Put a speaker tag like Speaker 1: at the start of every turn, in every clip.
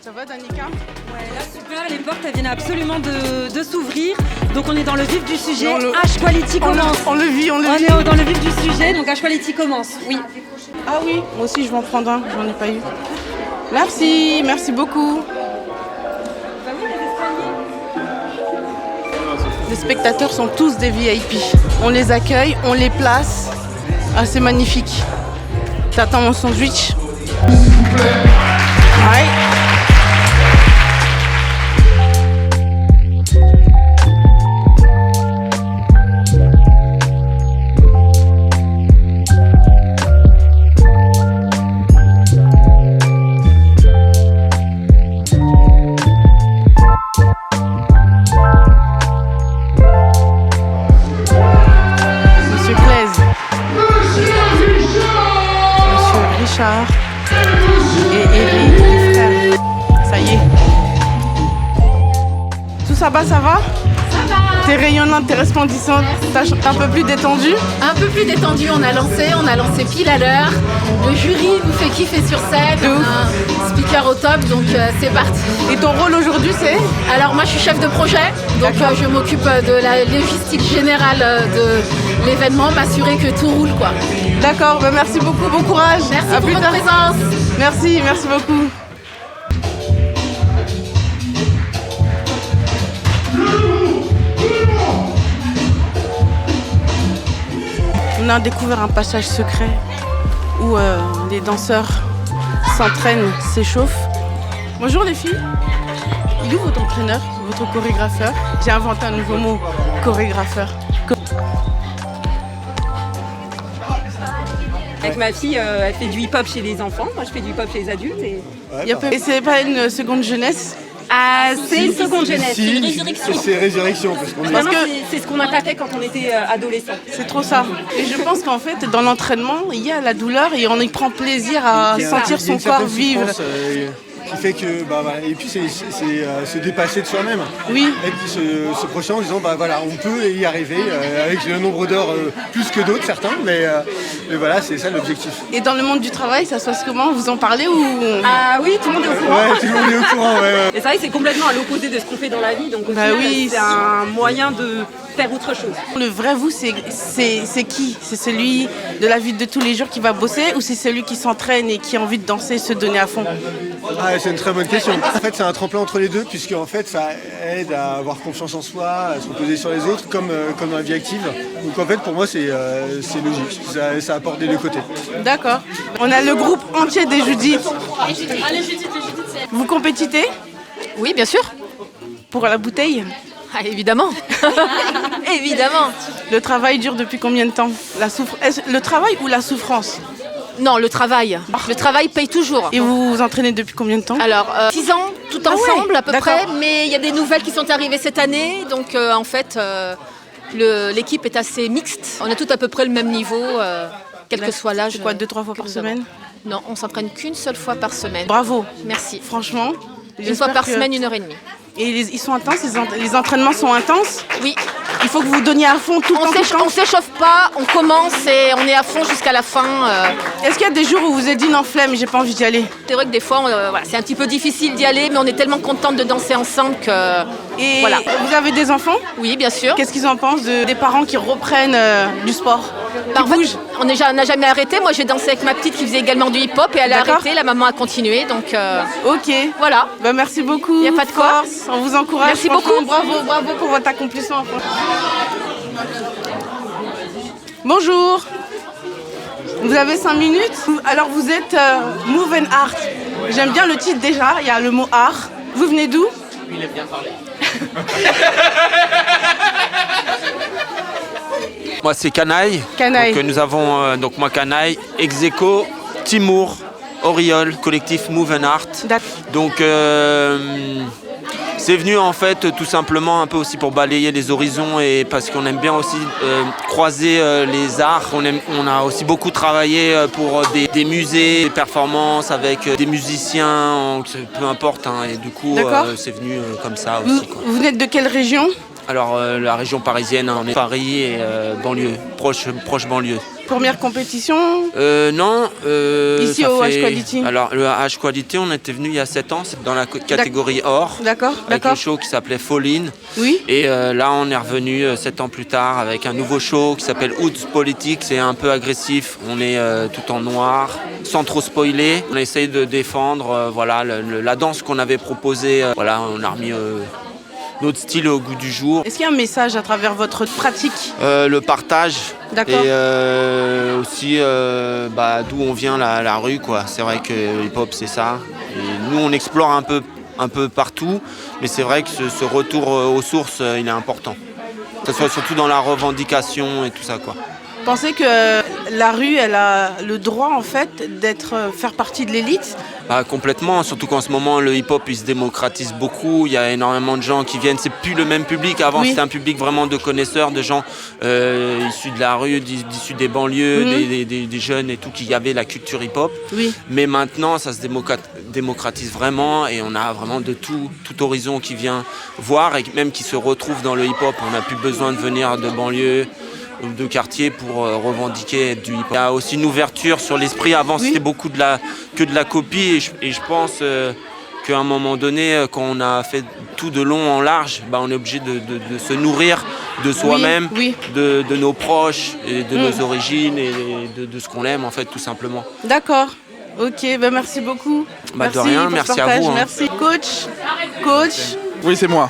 Speaker 1: Ça va, Danica?
Speaker 2: Ouais, là super, les portes elles viennent absolument de s'ouvrir. Donc on est dans le vif du sujet.
Speaker 1: Dans le-
Speaker 2: H-Quality commence.
Speaker 1: On le vit.
Speaker 2: On est dans le vif du sujet, donc H-Quality commence. Oui.
Speaker 1: Ah oui, moi aussi je vais en prendre un, j'en ai pas eu. Merci, merci beaucoup. Les spectateurs sont tous des VIP. On les accueille, on les place. Ah, c'est magnifique. T'attends mon sandwich? Ouais. Monsieur Claise. Monsieur Richard. Et Elie, les frères. Ça y est. Tout ça va, ça va?
Speaker 3: Ça va.
Speaker 1: T'es rayonnante, t'es resplendissante. T'es un peu plus détendue?
Speaker 3: Un peu plus détendu, on a lancé pile à l'heure. Le jury nous fait kiffer sur scène.
Speaker 1: De ouf.
Speaker 3: On a un speaker au top, donc c'est parti.
Speaker 1: Et ton rôle aujourd'hui, c'est?
Speaker 3: Alors moi je suis chef de projet, donc
Speaker 1: D'accord.
Speaker 3: je m'occupe de la logistique générale de l'événement, m'assurer que tout roule quoi.
Speaker 1: D'accord, ben merci beaucoup, bon courage.
Speaker 3: Merci
Speaker 1: À
Speaker 3: pour
Speaker 1: plus
Speaker 3: votre
Speaker 1: tard.
Speaker 3: présence.
Speaker 1: Merci, merci beaucoup. On a découvert un passage secret où les danseurs s'entraînent, s'échauffent. Bonjour les filles. Il est où votre entraîneur, votre chorégrapheur? J'ai inventé un nouveau mot, chorégrapheur.
Speaker 2: Avec ma fille, elle fait du hip-hop chez les enfants. Moi je fais du hip-hop chez les adultes. Et
Speaker 1: Et c'est pas une seconde jeunesse?
Speaker 2: c'est une seconde jeunesse, c'est une résurrection.
Speaker 4: C'est résurrection parce qu'on est...
Speaker 1: Parce
Speaker 2: Vraiment,
Speaker 1: que-
Speaker 2: c'est ce qu'on a pas fait quand on était adolescent.
Speaker 1: C'est trop ça. Et je pense qu'en fait, dans l'entraînement, il y a la douleur et on y prend plaisir à
Speaker 4: Il y a-
Speaker 1: sentir
Speaker 4: il y a une
Speaker 1: son corps
Speaker 4: certaine
Speaker 1: vivre.
Speaker 4: souffrance, qui fait que voilà. Et puis c'est se dépasser de soi-même.
Speaker 1: Oui.
Speaker 4: Et puis se projeter en disant voilà, on peut y arriver avec le nombre d'heures plus que d'autres certains, mais voilà, c'est ça l'objectif.
Speaker 1: Et dans le monde du travail, ça se passe comment? Vous en parlez ou...
Speaker 2: Ah oui, tout le monde est au courant.
Speaker 4: Ouais, tout le monde est au courant, ouais.
Speaker 2: Et c'est vrai que c'est complètement à l'opposé de ce qu'on fait dans la vie. Donc au
Speaker 1: Bah
Speaker 2: final,
Speaker 1: oui,
Speaker 2: c'est un moyen de faire autre chose.
Speaker 1: Le vrai vous, c'est qui? C'est celui de la vie de tous les jours qui va bosser ou c'est celui qui s'entraîne et qui a envie de danser, se donner à fond?
Speaker 4: Ah, c'est une très bonne question. En fait, c'est un tremplin entre les deux, puisque en fait, ça aide à avoir confiance en soi, à se reposer sur les autres, comme dans la vie active. Donc en fait, pour moi, c'est logique. Ça apporte des deux côtés.
Speaker 1: D'accord. On a le groupe entier des Judith. Vous compétitez
Speaker 3: Oui bien sûr.
Speaker 1: pour la bouteille?
Speaker 3: Ah, évidemment. Évidemment.
Speaker 1: Le travail dure depuis combien de temps? Le travail ou la souffrance?
Speaker 3: Non, le travail. Le travail paye toujours.
Speaker 1: Et vous vous entraînez depuis combien de temps?
Speaker 3: Alors, 6 ans, tout
Speaker 1: Ah ouais,
Speaker 3: ensemble à peu
Speaker 1: d'accord.
Speaker 3: près, mais il y a des nouvelles qui sont arrivées cette année, donc en fait, l'équipe est assez mixte. On a tout à peu près le même niveau, quel que soit l'âge.
Speaker 1: C'est quoi, 2-3 fois
Speaker 3: que
Speaker 1: par
Speaker 3: nous avons.
Speaker 1: semaine?
Speaker 3: Non, on s'entraîne qu'une seule fois par semaine.
Speaker 1: Bravo.
Speaker 3: Merci.
Speaker 1: Franchement.
Speaker 3: Une
Speaker 1: j'espère
Speaker 3: fois par
Speaker 1: que-
Speaker 3: semaine, 1h30.
Speaker 1: Et ils sont intenses, les entraînements sont intenses?
Speaker 3: Oui,
Speaker 1: Il faut que vous donniez à fond tout le temps, tout le temps?
Speaker 3: on s'échauffe pas, on commence et on est à fond jusqu'à la fin.
Speaker 1: Est-ce qu'il y a des jours où vous vous êtes dit non, flemme, j'ai pas envie d'y aller?
Speaker 3: C'est vrai que des fois, voilà, c'est un petit peu difficile d'y aller, mais on est tellement contente de danser ensemble que...
Speaker 1: Et
Speaker 3: Voilà.
Speaker 1: vous avez des enfants?
Speaker 3: Oui, bien sûr.
Speaker 1: Qu'est-ce qu'ils en pensent des parents qui reprennent du sport?
Speaker 3: Bah,
Speaker 1: Qui
Speaker 3: en fait,
Speaker 1: bougent?
Speaker 3: on n'a jamais arrêté. Moi, j'ai dansé avec ma petite qui faisait également du hip-hop et elle a
Speaker 1: D'accord.
Speaker 3: arrêté. La maman a continué. Donc
Speaker 1: Ok.
Speaker 3: voilà.
Speaker 1: Bah, merci beaucoup.
Speaker 3: Y a pas de quoi.
Speaker 1: Force. On vous encourage.
Speaker 3: Merci
Speaker 1: franchement.
Speaker 3: beaucoup.
Speaker 1: Bravo pour votre accomplissement. Bonjour. Vous avez 5 minutes? Alors vous êtes Move and Art. J'aime bien le titre déjà, il y a le mot art. Vous venez d'où?
Speaker 5: Il aime bien parler. Moi c'est Canaille.
Speaker 1: Canaille.
Speaker 5: Donc, nous avons donc moi Canaille, Execo, Timour, Oriol, collectif Move and Art.
Speaker 1: D'accord.
Speaker 5: Donc c'est venu en fait tout simplement un peu aussi pour balayer les horizons et parce qu'on aime bien aussi croiser les arts. On a aussi beaucoup travaillé pour des musées, des performances avec des musiciens, peu importe. Hein, et du coup c'est venu comme ça aussi. Quoi.
Speaker 1: Vous venez de quelle région?
Speaker 5: Alors la région parisienne, on est Paris et banlieue, proche banlieue.
Speaker 1: Première compétition?
Speaker 5: Non.
Speaker 1: Ici
Speaker 5: ça
Speaker 1: au
Speaker 5: fait-
Speaker 1: H Quality.
Speaker 5: Alors, le H Quality, on était venu il y a 7 ans, c'est dans la catégorie or,
Speaker 1: D'accord,
Speaker 5: avec
Speaker 1: d'accord.
Speaker 5: le show qui s'appelait Fall In.
Speaker 1: Oui.
Speaker 5: Et là, on est revenu 7 ans plus tard avec un nouveau show qui s'appelle Hoods Politics. C'est un peu agressif. On est tout en noir, sans trop spoiler. On essaye de défendre voilà, la danse qu'on avait proposée. Voilà, on a remis notre style au goût du jour.
Speaker 1: Est-ce qu'il y a un message à travers votre pratique?
Speaker 5: Le partage.
Speaker 1: D'accord.
Speaker 5: Et aussi d'où on vient, la rue, quoi. C'est vrai que le hip-hop, c'est ça. Et nous, on explore un peu partout, mais c'est vrai que ce retour aux sources, il est important. Que ce soit surtout dans la revendication et tout ça, quoi.
Speaker 1: Vous pensez que la rue, elle a le droit en fait faire partie de l'élite?
Speaker 5: Complètement, surtout qu'en ce moment le hip-hop il se démocratise beaucoup, il y a énormément de gens qui viennent, c'est plus le même public, avant
Speaker 1: Oui.
Speaker 5: c'était un public vraiment de connaisseurs, de gens issus de la rue, issus des banlieues, des jeunes et tout, qui avaient la culture hip-hop.
Speaker 1: Oui.
Speaker 5: Mais maintenant ça se démocratise vraiment et on a vraiment de tout horizon qui vient voir et même qui se retrouve dans le hip-hop. On n'a plus besoin de venir de banlieue ou de quartier pour revendiquer du hip-hop. Il y a aussi une ouverture sur l'esprit. Avant, c'était beaucoup que de la copie et je pense qu'à un moment donné, quand on a fait tout de long en large, on est obligé de se nourrir de soi-même,
Speaker 1: oui.
Speaker 5: de nos proches, et de nos origines et de ce qu'on aime, en fait, tout simplement.
Speaker 1: D'accord. Ok, merci beaucoup.
Speaker 5: De rien,
Speaker 1: pour
Speaker 5: merci
Speaker 1: ce
Speaker 5: à
Speaker 1: partage.
Speaker 5: vous.
Speaker 1: Merci. Coach,
Speaker 6: Oui, c'est moi.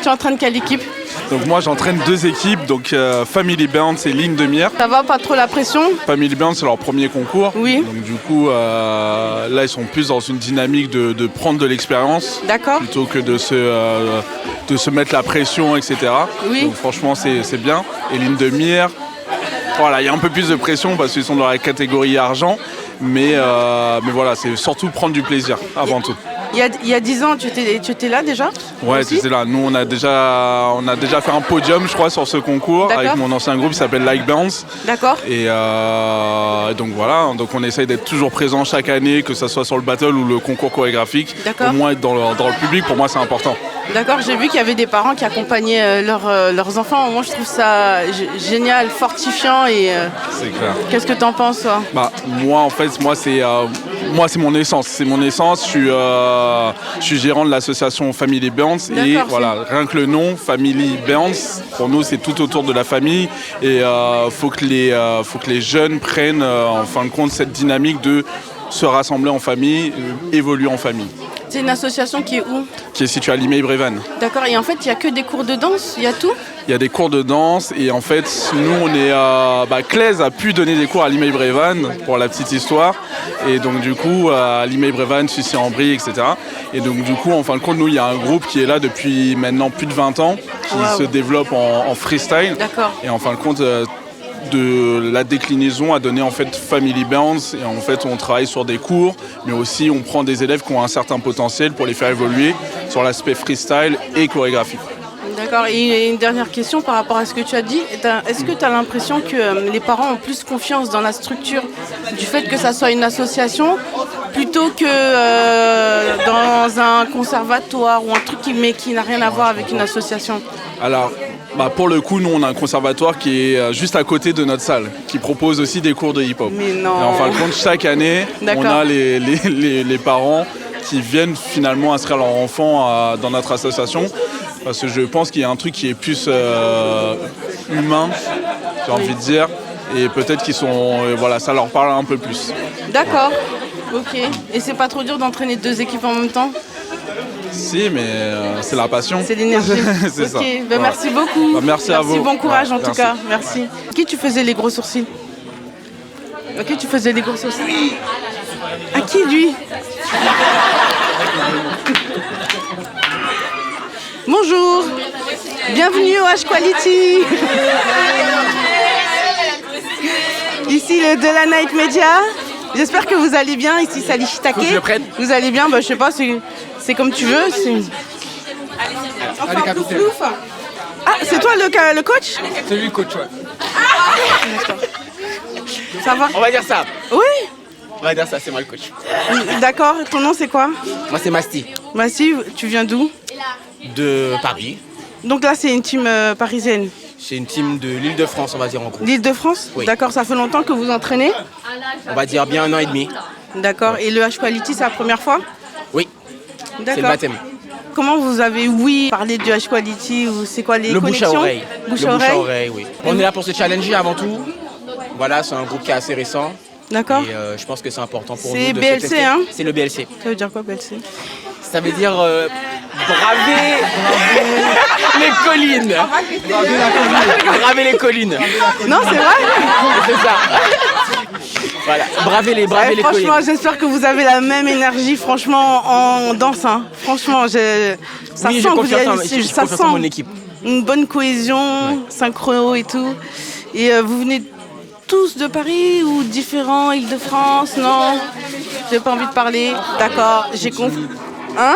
Speaker 1: tu entraînes quelle équipe?
Speaker 6: Donc moi j'entraîne 2 équipes, donc Family Bounce et Ligne de Mire.
Speaker 1: Ça va, pas trop la pression?
Speaker 6: Family Bounce c'est leur premier concours.
Speaker 1: Oui.
Speaker 6: Donc du coup là ils sont plus dans une dynamique de prendre de l'expérience.
Speaker 1: D'accord.
Speaker 6: Plutôt que de se mettre la pression, etc.
Speaker 1: Oui.
Speaker 6: Donc franchement c'est bien. Et Ligne de Mire, voilà, il y a un peu plus de pression parce qu'ils sont dans la catégorie argent. Mais voilà, c'est surtout prendre du plaisir avant tout.
Speaker 1: Il y a 10 ans, tu étais là déjà?
Speaker 6: Ouais,
Speaker 1: Aussi
Speaker 6: c'était là. Nous, on a déjà fait un podium, je crois, sur ce concours
Speaker 1: D'accord.
Speaker 6: avec mon ancien groupe qui s'appelle Like Bounce.
Speaker 1: D'accord.
Speaker 6: Et donc voilà, donc on essaye d'être toujours présent chaque année, que ce soit sur le battle ou le concours chorégraphique.
Speaker 1: D'accord.
Speaker 6: Au moins être dans le public, pour moi, c'est important.
Speaker 1: D'accord, j'ai vu qu'il y avait des parents qui accompagnaient leurs enfants. Moi, je trouve ça génial, fortifiant. Et
Speaker 6: C'est clair.
Speaker 1: qu'est-ce que t'en penses, toi?
Speaker 6: Moi, en fait, c'est mon essence. C'est mon essence. Je suis gérant de l'association Family Bounce. Et
Speaker 1: D'accord,
Speaker 6: voilà, rien que le nom, Family Bounce, pour nous, c'est tout autour de la famille. Et faut que les jeunes prennent, en fin de compte, cette dynamique de se rassembler en famille, évoluer en famille.
Speaker 1: C'est une association qui est où?
Speaker 6: Qui est située à Limay-Brévannes.
Speaker 1: D'accord, et en fait, il n'y a que des cours de danse, il y a tout?
Speaker 6: Il y a des cours de danse et en fait, nous, on est Claise a pu donner des cours à Limay-Brévannes pour la petite histoire. Et donc, du coup, à Limay-Brévannes, Sucy-en-Brie, etc. Et donc, du coup, en fin de compte, nous, il y a un groupe qui est là depuis maintenant plus de 20 ans, qui se développe en freestyle.
Speaker 1: D'accord.
Speaker 6: Et en fin de compte, de la déclinaison a donné en fait Family Bounce. Et en fait, on travaille sur des cours, mais aussi on prend des élèves qui ont un certain potentiel pour les faire évoluer sur l'aspect freestyle et chorégraphique.
Speaker 1: D'accord, et une dernière question par rapport à ce que tu as dit. Est-ce que tu as l'impression que les parents ont plus confiance dans la structure du fait que ça soit une association plutôt que dans un conservatoire ou un truc qui n'a rien à voir avec une association?
Speaker 6: Alors, pour le coup, nous, on a un conservatoire qui est juste à côté de notre salle, qui propose aussi des cours de hip-hop.
Speaker 1: Mais non.
Speaker 6: Et en fin de compte, chaque année,
Speaker 1: D'accord.
Speaker 6: on a les parents qui viennent finalement inscrire leur enfant dans notre association. Parce que je pense qu'il y a un truc qui est plus humain, j'ai envie de dire. Et peut-être qu'ils sont... voilà, ça leur parle un peu plus.
Speaker 1: D'accord, ok. Et c'est pas trop dur d'entraîner 2 équipes en même temps?
Speaker 6: Si, mais c'est la passion.
Speaker 1: C'est l'énergie.
Speaker 6: C'est ça.
Speaker 1: Ok,
Speaker 6: Voilà.
Speaker 1: merci beaucoup.
Speaker 6: Merci à vous.
Speaker 1: Bon courage
Speaker 6: Ouais,
Speaker 1: en tout
Speaker 6: merci.
Speaker 1: cas. Merci. Qui tu faisais les gros sourcils? Ok, tu faisais les gros sourcils. À qui lui? Bonjour. Bienvenue au H Quality. Ici le De La Night Media. J'espère que vous allez bien. Ici Sally Shitake. Vous allez bien? Je sais pas, c'est comme tu veux. Enfin, plouf, plouf. Ah, c'est toi le coach?
Speaker 7: C'est lui le coach, ouais.
Speaker 1: D'accord. Ça va?
Speaker 7: On va dire ça.
Speaker 1: Oui.
Speaker 7: On va dire ça, c'est moi le coach.
Speaker 1: D'accord. Ton nom c'est quoi?
Speaker 7: Moi, c'est Masti,
Speaker 1: Massive, tu viens d'où?
Speaker 7: de Paris.
Speaker 1: Donc là c'est une team parisienne.
Speaker 7: C'est une team de l'Île-de-France, on va dire en gros.
Speaker 1: L'Île-de-France?
Speaker 7: Oui.
Speaker 1: D'accord, ça fait longtemps que vous entraînez?
Speaker 7: On va dire bien 1 an et demi.
Speaker 1: D'accord, et le H-Quality, c'est la première fois?
Speaker 7: Oui, c'est le
Speaker 1: D'accord.
Speaker 7: baptême.
Speaker 1: Comment vous avez parlé du H-Quality ou c'est quoi les
Speaker 7: Le bouche
Speaker 1: connexions?
Speaker 7: à oreille.
Speaker 1: Bouche
Speaker 7: Le
Speaker 1: à
Speaker 7: bouche à
Speaker 1: oreille.
Speaker 7: oreille, oui. On est là pour se challenger avant tout. Voilà, c'est un groupe qui est assez récent.
Speaker 1: D'accord.
Speaker 7: Et je pense que c'est important pour nous
Speaker 1: C'est
Speaker 7: de
Speaker 1: BLC,
Speaker 7: se tester.
Speaker 1: hein?
Speaker 7: C'est le BLC.
Speaker 1: Ça veut dire quoi, BLC?
Speaker 7: Ça veut dire braver les collines. Braver les collines.
Speaker 1: Non, c'est vrai?
Speaker 7: C'est ça. Voilà, braver les collines.
Speaker 1: Franchement, j'espère que vous avez la même énergie, franchement, en danse. Hein. Franchement, ça
Speaker 7: Oui, j'ai
Speaker 1: sent que vous
Speaker 7: confiance en-
Speaker 1: avez,
Speaker 7: j'ai
Speaker 1: ça
Speaker 7: confiance en
Speaker 1: sent
Speaker 7: mon équipe.
Speaker 1: une bonne cohésion, synchro et tout. Et vous venez tous de Paris ou différents, Île-de-France? Non, j'ai pas envie de parler. D'accord, j'ai compris. Hein?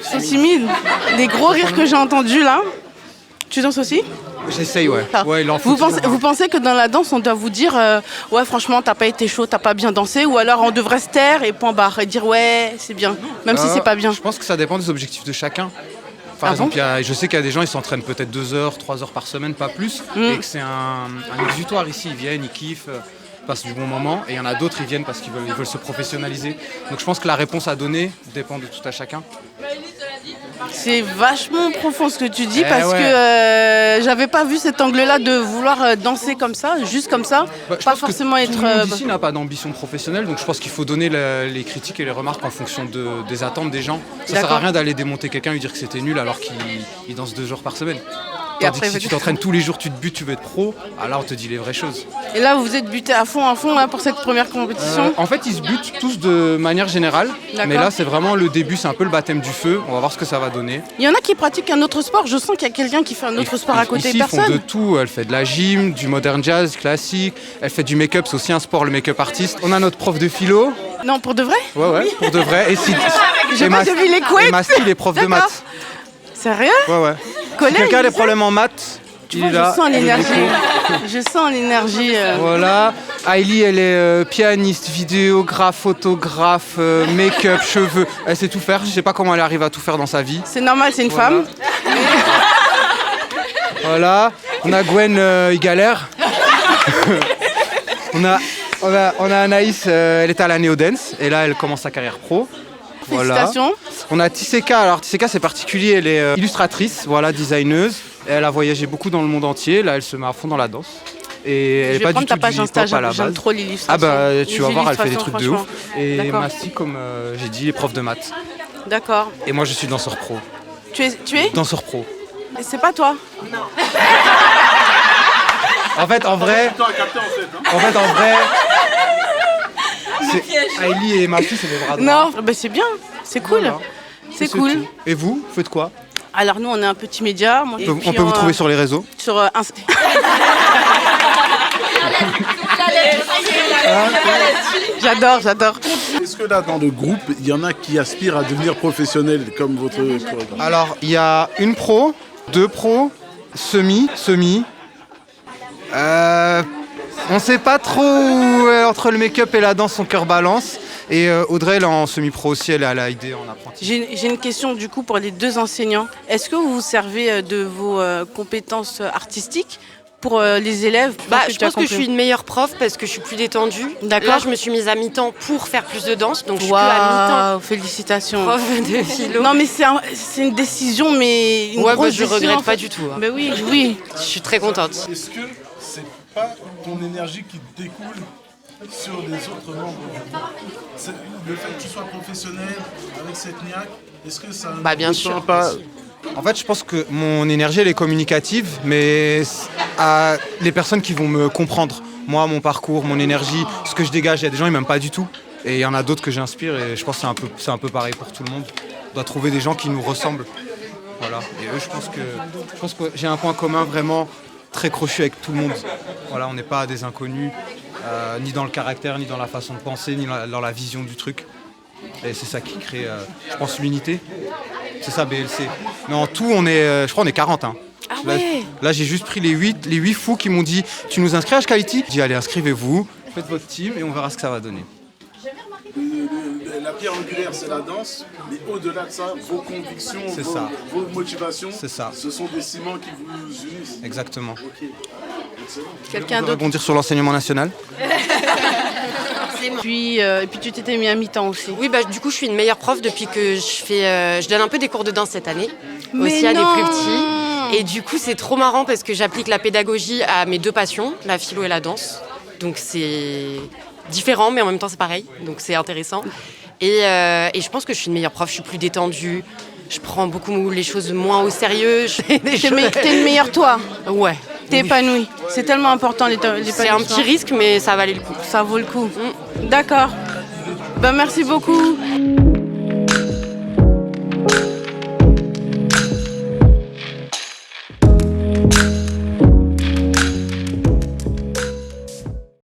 Speaker 1: C'est timide. Les gros rires que j'ai entendus là. Tu danses aussi?
Speaker 8: J'essaye, ouais.
Speaker 1: Ah.
Speaker 8: Ouais, il en faut
Speaker 1: Vous pensez que dans la danse, on doit vous dire ouais, franchement, t'as pas été chaud, t'as pas bien dansé, ou alors on devrait se taire et point barre et dire ouais, c'est bien, même si c'est pas bien.
Speaker 8: Je pense que ça dépend des objectifs de chacun. Par
Speaker 1: Ah
Speaker 8: exemple,
Speaker 1: bon
Speaker 8: je sais qu'il y a des gens, ils s'entraînent peut-être 2 heures, 3 heures par semaine, pas plus, et que c'est un exutoire ici. Ils viennent, ils kiffent, passent du bon moment, et il y en a d'autres, ils viennent parce qu'ils veulent se professionnaliser. Donc je pense que la réponse à donner dépend de tout à chacun.
Speaker 1: C'est vachement profond ce que tu dis parce
Speaker 8: ouais.
Speaker 1: que j'avais pas vu cet angle-là de vouloir danser comme ça, juste comme ça,
Speaker 8: Bah, je
Speaker 1: pas
Speaker 8: pense que
Speaker 1: forcément être.
Speaker 8: Tout le monde ici n'a pas d'ambition professionnelle, donc je pense qu'il faut donner les critiques et les remarques en fonction des attentes des gens. Ça sert à
Speaker 1: D'accord.
Speaker 8: rien d'aller démonter quelqu'un et lui dire que c'était nul alors qu'il danse 2 jours par semaine.
Speaker 1: Et
Speaker 8: Tandis
Speaker 1: après,
Speaker 8: que si tu t'entraînes tous les jours, tu te butes, tu veux être pro, alors on te dit les vraies choses.
Speaker 1: Et là, vous vous êtes buté à fond là, pour cette première compétition.
Speaker 8: En fait, ils se butent tous de manière générale,
Speaker 1: D'accord.
Speaker 8: mais là c'est vraiment le début, c'est un peu le baptême du feu. On va voir ce que ça va donner.
Speaker 1: Il y en a qui pratiquent un autre sport. Je sens qu'il y a quelqu'un qui fait un autre sport à côté.
Speaker 8: Ici, ils font
Speaker 1: Personne.
Speaker 8: de tout. Elle fait de la gym, du modern jazz classique. Elle fait du make-up, c'est aussi un sport, le make-up artiste. On a notre prof de philo.
Speaker 1: Non, pour de vrai?
Speaker 8: Ouais, pour de vrai. Et si,
Speaker 1: J'ai pas vu les couettes.
Speaker 8: Et Masti, les profs de
Speaker 1: D'accord.
Speaker 8: maths.
Speaker 1: Sérieux?
Speaker 8: Ouais.
Speaker 1: Collège,
Speaker 8: Si quelqu'un a des
Speaker 1: lycée
Speaker 8: problèmes en maths,
Speaker 1: Tu
Speaker 8: il
Speaker 1: vois,
Speaker 8: est là.
Speaker 1: je sens
Speaker 8: il est
Speaker 1: l'énergie.
Speaker 8: cool.
Speaker 1: Je sens l'énergie.
Speaker 8: Voilà. Aïli, elle est pianiste, vidéographe, photographe, make-up, cheveux. Elle sait tout faire. Je sais pas comment elle arrive à tout faire dans sa vie.
Speaker 1: C'est normal, c'est une
Speaker 8: Voilà.
Speaker 1: femme.
Speaker 8: Voilà. On a Gwen, il galère. on a Anaïs, elle est à la Néo-Dance. Et là, elle commence sa carrière pro. Voilà.
Speaker 1: Félicitations.
Speaker 8: On a Tisseka. Alors Tisseka, c'est particulier. Elle est illustratrice, voilà, designeuse. Elle a voyagé beaucoup dans le monde entier. Là, elle se met à fond dans la danse. Et elle
Speaker 1: Je
Speaker 8: est
Speaker 1: vais
Speaker 8: pas
Speaker 1: prendre
Speaker 8: du
Speaker 1: ta
Speaker 8: tout
Speaker 1: page
Speaker 8: du
Speaker 1: Insta,
Speaker 8: hip-hop à la
Speaker 1: j'aime
Speaker 8: base.
Speaker 1: trop l'illustration.
Speaker 8: Ah bah tu vas
Speaker 1: Les
Speaker 8: voir, elle fait des trucs de ouf.
Speaker 1: illustrations,
Speaker 8: Et
Speaker 1: D'accord.
Speaker 8: Masti, comme j'ai dit, est prof de maths.
Speaker 1: D'accord.
Speaker 8: Et moi, je suis danseur pro.
Speaker 1: Tu es
Speaker 8: Danseur pro.
Speaker 1: Et c'est pas toi?
Speaker 8: En fait, en vrai, c'est Aïli et Masti, c'est les bras droits.
Speaker 1: Non, bah c'est bien, c'est cool.
Speaker 8: Voilà.
Speaker 1: C'est cool.
Speaker 8: tout. Et vous, faites quoi?
Speaker 1: Alors nous, on est un petit média. Moi, et
Speaker 8: On
Speaker 1: puis
Speaker 8: peut vous trouver sur les réseaux.
Speaker 1: sur Insta. J'adore.
Speaker 9: Est-ce que là, dans le groupe, il y en a qui aspirent à devenir professionnels comme votre chorégraphe?
Speaker 8: Alors, il y a une pro, 2 pros, semi. On sait pas trop où, entre le make-up et la danse, son cœur balance. Et Audrey, elle est en semi-pro aussi, elle est à l'AID en apprenti.
Speaker 1: J'ai une question du coup pour les deux enseignants. Est-ce que vous vous servez de vos compétences artistiques pour les élèves?
Speaker 10: Je pense que je suis une meilleure prof parce que je suis plus détendue.
Speaker 1: D'accord.
Speaker 10: Là, je me suis mise à mi-temps pour faire plus de danse, donc je suis plus à
Speaker 1: Waouh, félicitations.
Speaker 10: mi-temps prof de philo.
Speaker 1: Non mais c'est une décision, mais une
Speaker 10: Ouais,
Speaker 1: grosse
Speaker 10: je
Speaker 1: décision,
Speaker 10: regrette
Speaker 1: en fait.
Speaker 10: pas du tout.
Speaker 1: Mais oui.
Speaker 10: Je suis très contente.
Speaker 9: Est-ce que c'est pas ton énergie qui découle sur les autres membres du groupe? Le fait que tu sois professionnel avec cette niaque, est-ce que ça
Speaker 10: Bien
Speaker 9: ne
Speaker 10: sûr.
Speaker 9: tend pas...
Speaker 8: En fait, je pense que mon énergie, elle est communicative, mais à les personnes qui vont me comprendre, moi, mon parcours, mon énergie, ce que je dégage, il y a des gens, ils m'aiment pas du tout. Et il y en a d'autres que j'inspire, et je pense que c'est un peu pareil pour tout le monde. On doit trouver des gens qui nous ressemblent. Voilà. Et eux, je pense que j'ai un point commun vraiment très crochu avec tout le monde. Voilà, on n'est pas des inconnus, ni dans le caractère, ni dans la façon de penser, ni dans la vision du truc. Et c'est ça qui crée, je pense, l'unité. C'est ça, BLC. Mais en tout, je crois on est 40. Hein.
Speaker 1: Ah ouais.
Speaker 8: Là, j'ai juste pris les 8 fous qui m'ont dit « Tu nous inscris à H-Quality ?» J'ai dit « Allez, inscrivez-vous, faites votre team et on verra ce que ça va donner. »
Speaker 9: pierre angulaire, c'est la danse, mais au-delà de ça, vos convictions, vos motivations, ce sont des ciments qui vous unissent.
Speaker 8: Exactement.
Speaker 9: Ok.
Speaker 1: Quelqu'un
Speaker 8: d'autre rebondir sur l'enseignement national.
Speaker 1: Et puis tu t'étais mis à mi-temps aussi.
Speaker 10: Oui, du coup, je suis une meilleure prof depuis que je donne un peu des cours de danse cette année,
Speaker 1: Mais
Speaker 10: aussi à des
Speaker 1: non.
Speaker 10: plus petits. Et du coup, c'est trop marrant parce que j'applique la pédagogie à mes deux passions, la philo et la danse. Donc c'est différent, mais en même temps c'est pareil. Donc c'est intéressant. Et je pense que je suis une meilleure prof. Je suis plus détendue. Je prends beaucoup les choses moins au sérieux.
Speaker 1: T'es une meilleure toi.
Speaker 10: Ouais.
Speaker 1: T'es épanouie. C'est tellement important l'épanouissement.
Speaker 10: C'est un petit risque, mais ça valait le coup.
Speaker 1: Ça vaut le coup. D'accord. Merci beaucoup.